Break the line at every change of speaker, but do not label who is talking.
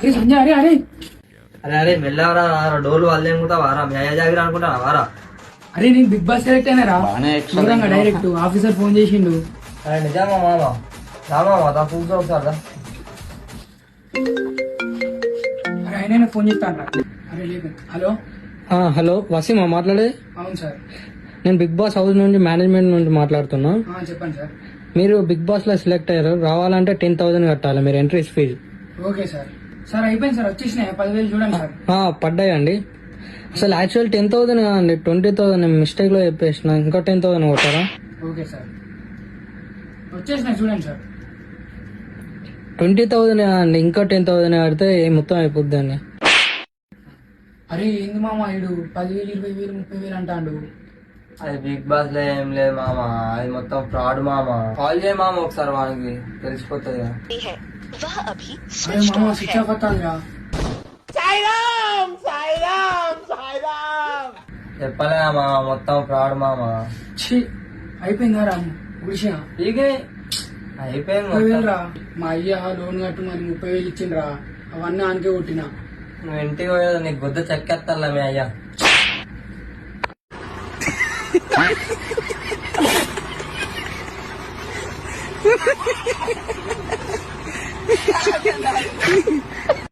అరే సంజయ్, అరే అరే
అరే అరే మెల్లవరా, డోర్లు వాళ్ళేం కూడా వారా, మీ అయ్య జాగిరి అనుకుంటా వారా.
అరే నేను బిగ్ బాస్ సెలెక్ట్ అయినారా దూరంగా డైరెక్ట్ ఆఫీసర్ ఫోన్ చేసిండు.
అరే నిజమా మామ? రామా దా చూసా ఒకసారి దా.
అరే ఆయన ఫోన్ చేస్తాను. అరే లేదు. హలో
హలో వసీమా మాట్లాడే?
అవును సార్.
నేను బిగ్ బాస్ హౌస్ నుండి మేనేజ్మెంట్ నుండి మాట్లాడుతున్నా.
చెప్పండి సార్.
మీరు బిగ్ బాస్ లో సెలెక్ట్ అయ్యారు, రావాలంటే 10,000 కట్టాలి మీరు entry fee.
Okay sir. Sir అయిపోయింది సార్, వచ్చేసినాయి 10,000 చూడండి సార్.
పడ్డాయండి. అసలు యాక్చువల్ 10,000 కాదండి, 20,000 మిస్టేక్ లో చెప్పేసిన. ఇంకా 10,000 కొట్టారా?
ఓకే సార్, వచ్చేసినాయి చూడండి సార్.
20,000 కాదండి, ఇంకా 10,000 కడితే మొత్తం అయిపోద్ది అండి.
అరే ఏంది మామ, ఇడు 10,000, 20,000, 30,000 అంటాడు.
అది బిగ్ బాస్ లో ఏం లేదు మామ, అది మొత్తం ఫ్రాడ్ మామ. కాల్ చేయ మామ ఒకసారి, వానికి తెలిసిపోతుంది కదా.
అరే మామ స్విచ్ ఆఫ్ అవుతాందిరా.
చెప్పలే మామ, మొత్తం ఫ్రాడ్ మామ.
ఛీ అయిపోయిందా రా గుడిసా?
ఇక అయిపోయింది
30,000 రా. మా అయ్య లోన్ కట్టు మరి 30,000 ఇచ్చిండ్రా, అవన్నీ ఆనకే కొట్టినా.
నువ్వు ఇంటికి పోయేది నీకు గుద్ద చెక్కేస్తానులే మీ అయ్యా.